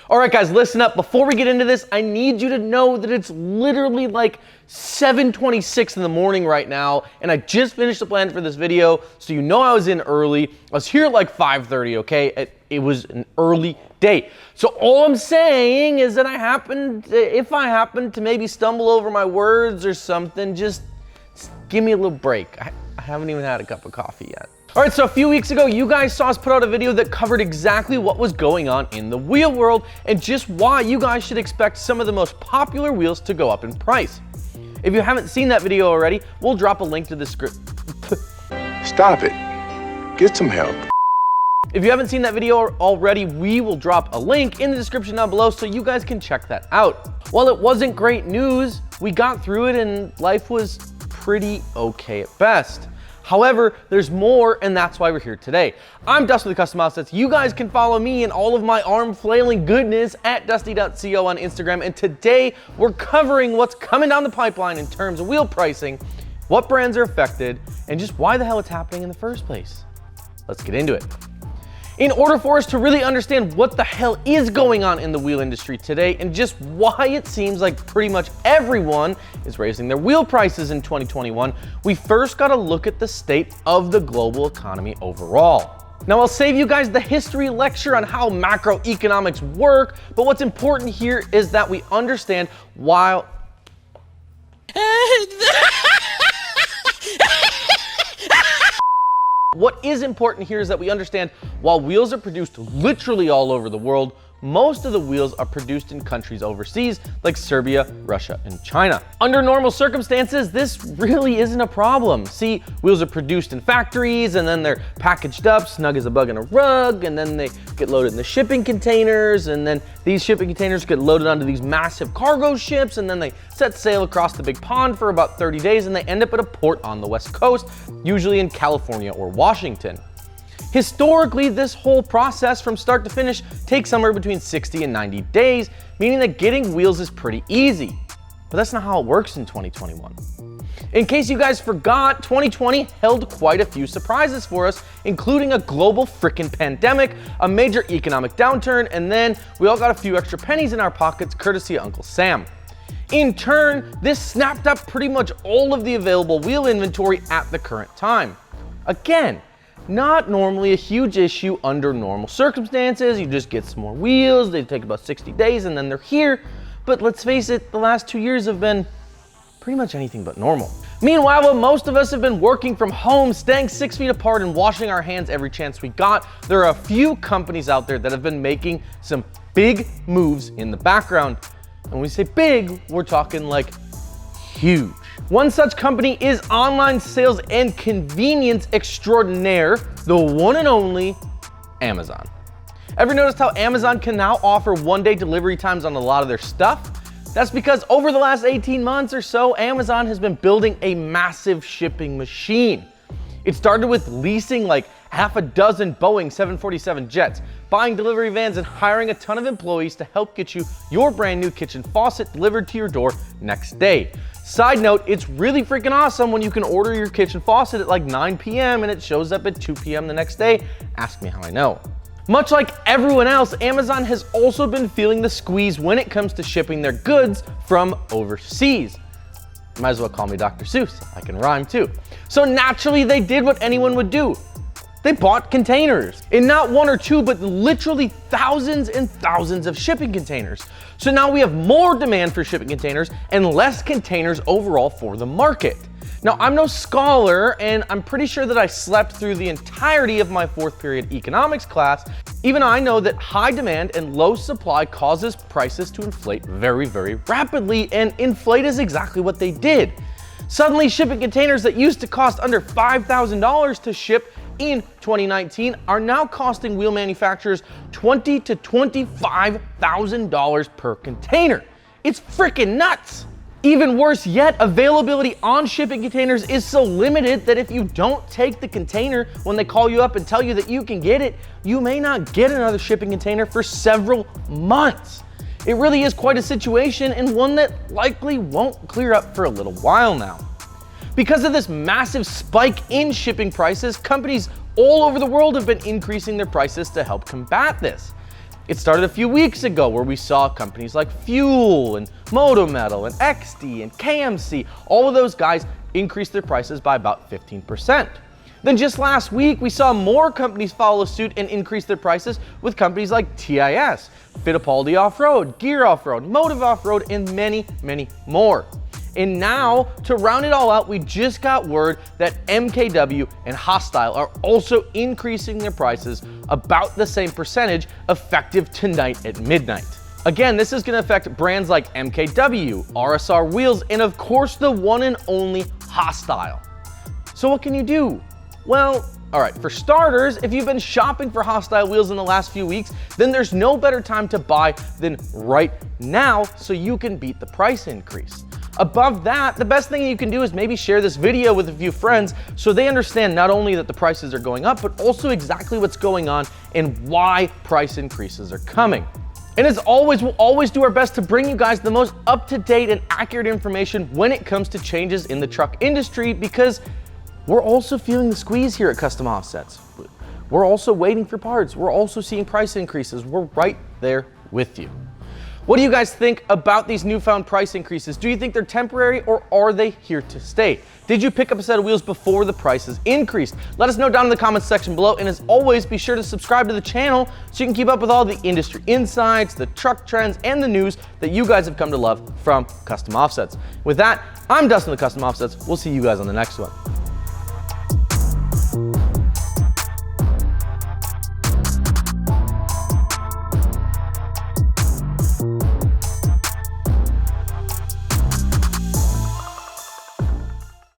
All right, guys, listen up. Before we get into this, I need you to know that it's literally like 7:26 in the morning right now, and I just finished the plan for this video, so you know I was in early. I was here at like 5:30, okay? It was an early day. So all I'm saying is that if I happen to maybe stumble over my words or something, just give me a little break. I haven't even had a cup of coffee yet. All right, so a few weeks ago, you guys saw us put out a video that covered exactly what was going on in the wheel world and just why you guys should expect some of the most popular wheels to go up in price. If you haven't seen that video already, we'll drop a link to the script. Stop it. Get some help. If you haven't seen that video already, we will drop a link in the description down below so you guys can check that out. While it wasn't great news, we got through it and life was pretty okay at best. However, there's more, and that's why we're here today. I'm Dusty with Custom Offsets. You guys can follow me and all of my arm flailing goodness at dusty.co on Instagram, and today we're covering what's coming down the pipeline in terms of wheel pricing, what brands are affected, and just why the hell it's happening in the first place. Let's get into it. In order for us to really understand what the hell is going on in the wheel industry today and just why it seems like pretty much everyone is raising their wheel prices in 2021, we first got to look at the state of the global economy overall. Now, I'll save you guys the history lecture on how macroeconomics work, but what's important here is that we understand why... What is important here is that we understand while wheels are produced literally all over the world, most of the wheels are produced in countries overseas like Serbia, Russia, and China. Under normal circumstances, this really isn't a problem. See, wheels are produced in factories and then they're packaged up, snug as a bug in a rug, and then they get loaded in the shipping containers, and then these shipping containers get loaded onto these massive cargo ships, and then they set sail across the big pond for about 30 days, and they end up at a port on the West Coast, usually in California or Washington. Historically, this whole process from start to finish takes somewhere between 60 and 90 days, meaning that getting wheels is pretty easy. But that's not how it works in 2021. In case you guys forgot, 2020 held quite a few surprises for us, including a global frickin' pandemic, a major economic downturn, and then we all got a few extra pennies in our pockets courtesy of Uncle Sam. In turn, this snapped up pretty much all of the available wheel inventory at the current time. Again, not normally a huge issue under normal circumstances. You just get some more wheels, they take about 60 days and then they're here. But let's face it, the last 2 years have been pretty much anything but normal. Meanwhile, while most of us have been working from home, staying 6 feet apart and washing our hands every chance we got, there are a few companies out there that have been making some big moves in the background. And when we say big, we're talking like huge. One such company is online sales and convenience extraordinaire, the one and only Amazon. Ever noticed how Amazon can now offer one-day delivery times on a lot of their stuff? That's because over the last 18 months or so, Amazon has been building a massive shipping machine. It started with leasing like half a dozen Boeing 747 jets, buying delivery vans, and hiring a ton of employees to help get you your brand new kitchen faucet delivered to your door next day. Side note, it's really freaking awesome when you can order your kitchen faucet at like 9 p.m. and it shows up at 2 p.m. the next day. Ask me how I know. Much like everyone else, Amazon has also been feeling the squeeze when it comes to shipping their goods from overseas. Might as well call me Dr. Seuss, I can rhyme too. So naturally, they did what anyone would do. They bought containers, and not one or two, but literally thousands and thousands of shipping containers. So now we have more demand for shipping containers and less containers overall for the market. Now, I'm no scholar, and I'm pretty sure that I slept through the entirety of my 4th period economics class. Even I know that high demand and low supply causes prices to inflate very, very rapidly, and inflate is exactly what they did. Suddenly, shipping containers that used to cost under $5,000 to ship in 2019 are now costing wheel manufacturers $20,000 to $25,000 per container. It's freaking nuts. Even worse yet, availability on shipping containers is so limited that if you don't take the container when they call you up and tell you that you can get it, you may not get another shipping container for several months. It really is quite a situation, and one that likely won't clear up for a little while now. Because of this massive spike in shipping prices, companies all over the world have been increasing their prices to help combat this. It started a few weeks ago where we saw companies like Fuel and Motometal and XD and KMC, all of those guys increase their prices by about 15%. Then just last week, we saw more companies follow suit and increase their prices with companies like TIS, Fittipaldi Off-Road, Gear Off-Road, Motive Off-Road, and many, many more. And now, to round it all out, we just got word that MKW and Hostile are also increasing their prices about the same percentage effective tonight at midnight. Again, this is going to affect brands like MKW, RSR Wheels, and of course the one and only Hostile. So what can you do? Well, all right, for starters, if you've been shopping for Hostile wheels in the last few weeks, then there's no better time to buy than right now so you can beat the price increase. Above that, the best thing you can do is maybe share this video with a few friends so they understand not only that the prices are going up, but also exactly what's going on and why price increases are coming. And as always, we'll always do our best to bring you guys the most up-to-date and accurate information when it comes to changes in the truck industry, because we're also feeling the squeeze here at Custom Offsets. We're also waiting for parts. We're also seeing price increases. We're right there with you. What do you guys think about these newfound price increases? Do you think they're temporary or are they here to stay? Did you pick up a set of wheels before the prices increased? Let us know down in the comments section below, and as always, be sure to subscribe to the channel so you can keep up with all the industry insights, the truck trends, and the news that you guys have come to love from Custom Offsets. With that, I'm Dustin with Custom Offsets. We'll see you guys on the next one.